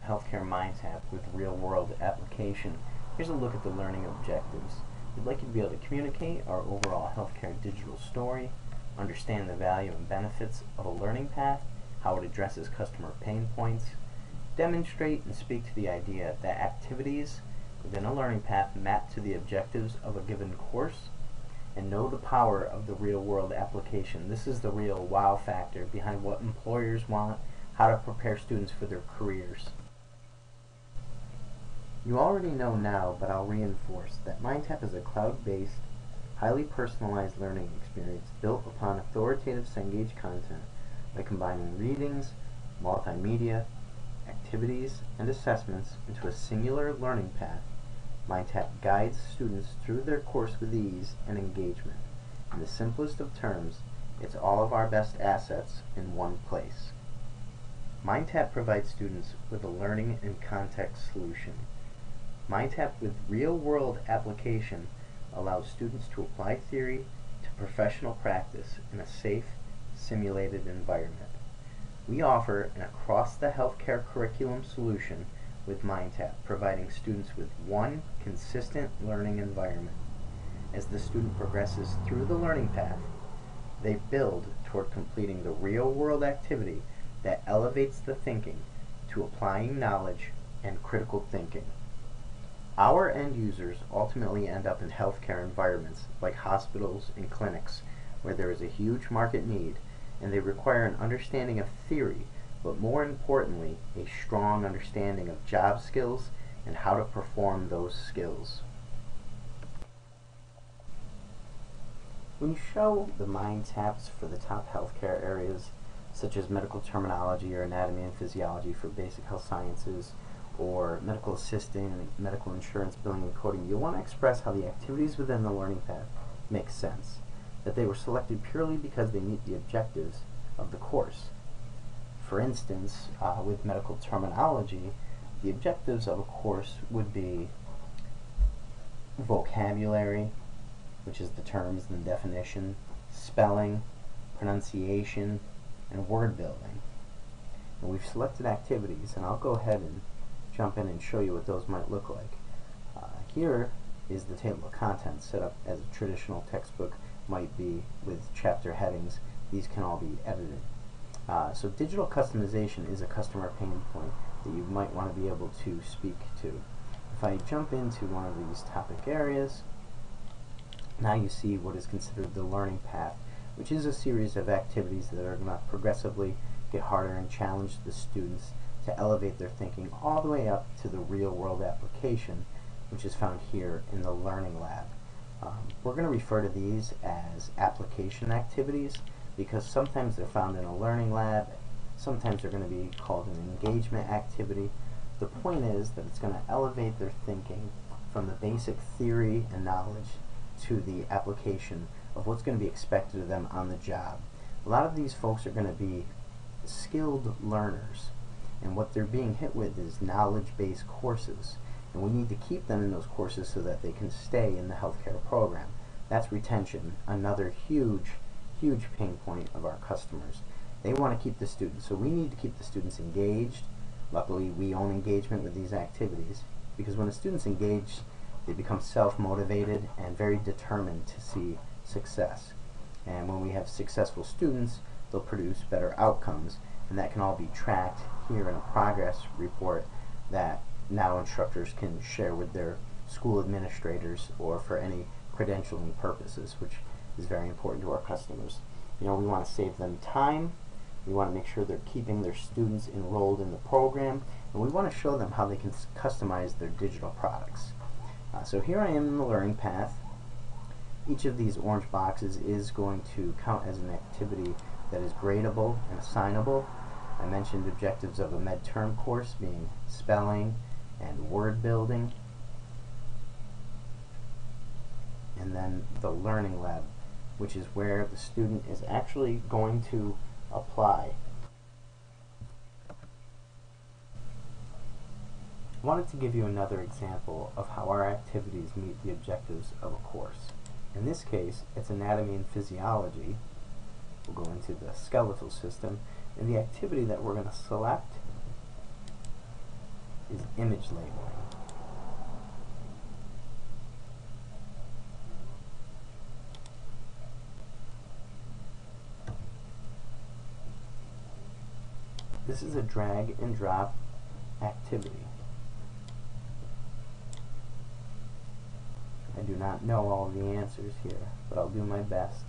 Healthcare MindTap with real-world application. Here's a look at the learning objectives. We'd like you to be able to communicate our overall healthcare digital story, understand the value and benefits of a learning path, how it addresses customer pain points, demonstrate and speak to the idea that activities within a learning path map to the objectives of a given course, and know the power of the real-world application. This is the real wow factor behind what employers want, how to prepare students for their careers. You already know now, but I'll reinforce that MindTap is a cloud-based, highly personalized learning experience built upon authoritative Cengage content by combining readings, multimedia, activities, and assessments into a singular learning path. MindTap guides students through their course with ease and engagement. In the simplest of terms, it's all of our best assets in one place. MindTap provides students with a learning and context solution. MindTap with real-world application allows students to apply theory to professional practice in a safe, simulated environment. We offer an across-the-healthcare curriculum solution with MindTap, providing students with one consistent learning environment. As the student progresses through the learning path, they build toward completing the real-world activity that elevates the thinking to applying knowledge and critical thinking. Our end users ultimately end up in healthcare environments like hospitals and clinics where there is a huge market need and they require an understanding of theory, but more importantly, a strong understanding of job skills and how to perform those skills. When you show the MindTaps for the top healthcare areas, such as medical terminology or anatomy and physiology for basic health sciences, or medical assisting, medical insurance, billing, and coding, you'll want to express how the activities within the learning path make sense, that they were selected purely because they meet the objectives of the course. For instance, with medical terminology, the objectives of a course would be vocabulary, which is the terms and the definition, spelling, pronunciation, and word building. And we've selected activities, and I'll go ahead and jump in and show you what those might look like. Here is the table of contents set up as a traditional textbook might be with chapter headings. These can all be edited. So digital customization is a customer pain point that you might want to be able to speak to. If I jump into one of these topic areas, now you see what is considered the learning path, which is a series of activities that are going to progressively get harder and challenge the students to elevate their thinking all the way up to the real-world application, which is found here in the Learning Lab. We're going to refer to these as application activities because sometimes they're found in a learning lab, sometimes they're going to be called an engagement activity. The point is that it's going to elevate their thinking from the basic theory and knowledge to the application of what's going to be expected of them on the job. A lot of these folks are going to be skilled learners, and what they're being hit with is knowledge-based courses, and we need to keep them in those courses so that they can stay in the healthcare program. That's retention, another huge pain point of our customers. They want to keep the students, so we need to keep the students engaged. Luckily, we own engagement with these activities, because when the students engage, they become self-motivated and very determined to see success. And when we have successful students, they'll produce better outcomes, and that can all be tracked here in a progress report that now instructors can share with their school administrators or for any credentialing purposes, which is very important to our customers. You know, we want to save them time, we want to make sure they're keeping their students enrolled in the program, and we want to show them how they can customize their digital products. So here I am in the learning path. Each of these orange boxes is going to count as an activity that is gradable and assignable. I mentioned objectives of a med-term course being spelling and word building, and then the learning lab, which is where the student is actually going to apply. I wanted to give you another example of how our activities meet the objectives of a course. In this case, it's anatomy and physiology. We'll go into the skeletal system, and the activity that we're going to select is image labeling. This is a drag and drop activity. I do not know all of the answers here, but I'll do my best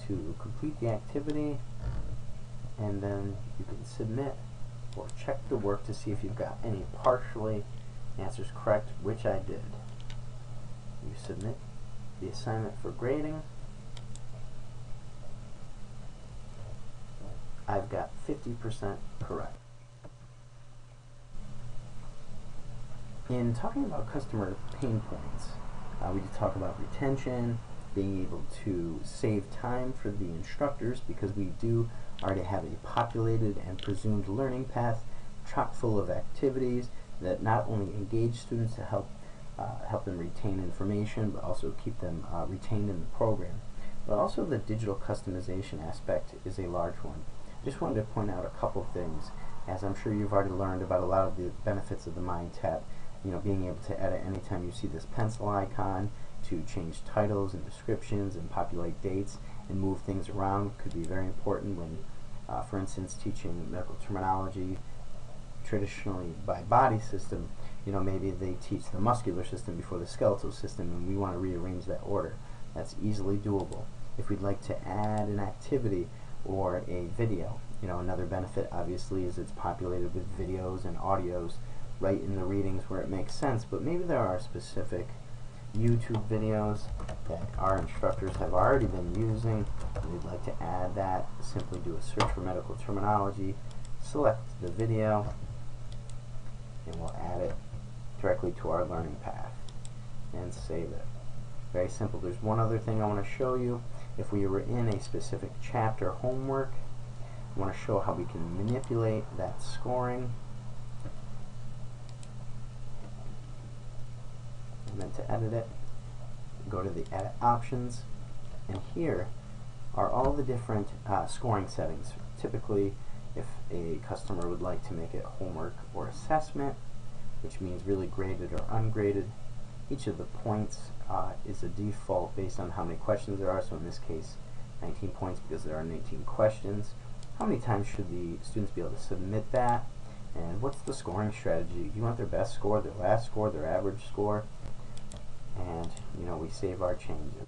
to complete the activity, and then you can submit or check the work to see if you've got any partially answers correct, which I did. You submit the assignment for grading. I've got 50% correct. In talking about customer pain points, we did talk about retention, being able to save time for the instructors, because we do already have a populated and presumed learning path chock full of activities that not only engage students to help them retain information, but also keep them retained in the program. But also the digital customization aspect is a large one. Just wanted to point out a couple things, as I'm sure you've already learned about a lot of the benefits of the MindTap. You know, being able to edit anytime you see this pencil icon, to change titles and descriptions and populate dates and move things around could be very important when, for instance, teaching medical terminology traditionally by body system. You know, maybe they teach the muscular system before the skeletal system, and we want to rearrange that order. That's easily doable. If we'd like to add an activity or a video, you know, another benefit obviously is it's populated with videos and audios right in the readings where it makes sense, but maybe there are specific YouTube videos that our instructors have already been using, and we'd like to add that. Simply do a search for medical terminology, select the video, and we'll add it directly to our learning path and save it. Very simple. There's one other thing I want to show you. If we were in a specific chapter homework, I want to show how we can manipulate that scoring. And then to edit it, go to the edit options, and here are all the different scoring settings. Typically, if a customer would like to make it homework or assessment, which means really graded or ungraded, each of the points is a default based on how many questions there are. So in this case, 19 points because there are 19 questions. How many times should the students be able to submit that? And what's the scoring strategy? Do you want their best score, their last score, their average score? And, you know, we save our changes.